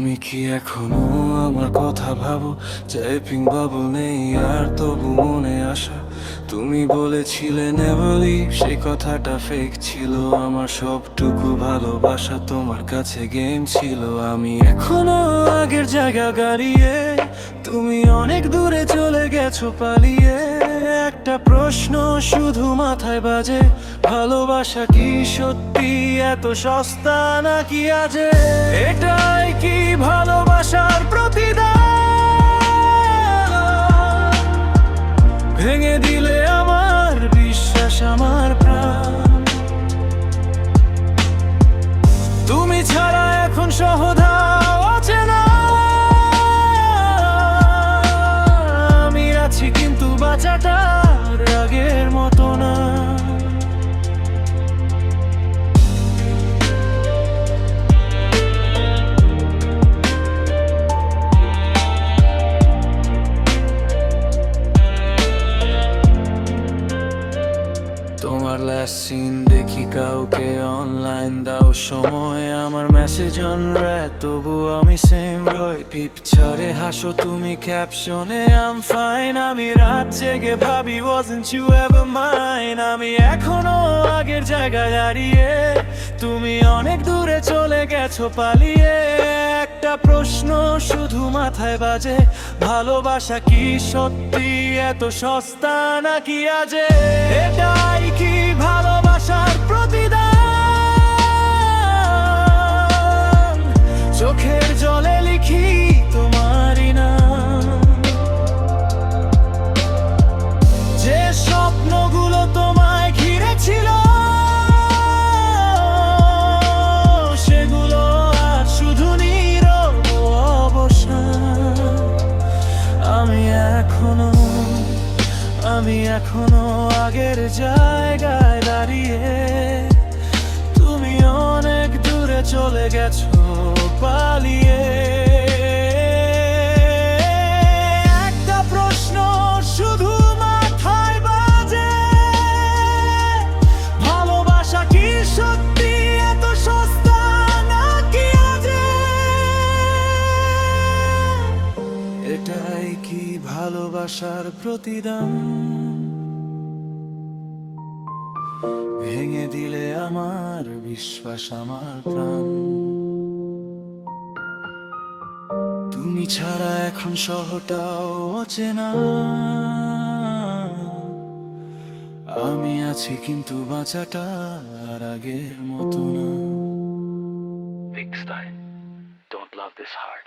তুমি কি এখনো আমার কথা ভাবো? টাইপিং বাবল নেই আর তবু মনে আসা। তুমি বলেছিলে নেভার লিভ, সেই কথাটা ফেক ছিল। আমার সবটুকু ভালোবাসা তোমার কাছে গেম ছিল। আমি এখনো আগের জায়গা গাড়িয়ে, তুমি অনেক দূরে চলে গেছো পালিয়ে। একটা প্রশ্ন শুধু মাথায় বাজে, ভালোবাসা কি সত্যি এত সস্তা নাকি আজে? এটাই কি ভালোবাসার প্রতিদান? ভেঙে দিলে আমার বিশ্বাস, আমার প্রাণ। তুমি ছাড়া এখন সহধা অচেনা। আমি আছি কিন্তু বাঁচাটা আগের মতো না। তোমার লাস্ট সিন দেখি কাউকে অনলাইন দাও সময়, আমার মেসেজ অন রেড তবু আমি সেম রয়। পিকচারে হাসো তুমি, ক্যাপশনে আম ফাইন। আমি রাত জেগে ভাবি wasn't you ever mine? আমি এখনো আগের জায়গায় দাঁড়িয়ে, তুমি অনেক দূরে চলে গেছো পালিয়ে। একটা প্রশ্ন শুধু মাথায় বাজে, ভালোবাসা কি সত্যি এত সস্তা নাকি আজে? এটাই কি ভালোবাসার প্রতিদান? চোখের জলে লিখি তোমারই নাম। যে স্বপ্নগুলো তোমায় ঘিরে ছিল, সেগুলো আজ শুধু নীরব অবসান। আমি এখনো আগের জায়গায় দাঁড়িয়ে, তুমি অনেক দূরে চলে গেছো পালিয়ে। একটা প্রশ্ন শুধু মাথায় বাজে, ভালোবাসা কি সত্যি এত সস্তা নাকি আজে? এটাই কি ভালোবাসার প্রতিদান? ভেঙে দিলে আমার বিশ্বাস, আমার প্রাণ। তুমি ছাড়া এখন শহরটাও অচেনা। আমি আছি কিন্তু বাঁচাটা আর আগের মতো না। Big style. Don't love this hard.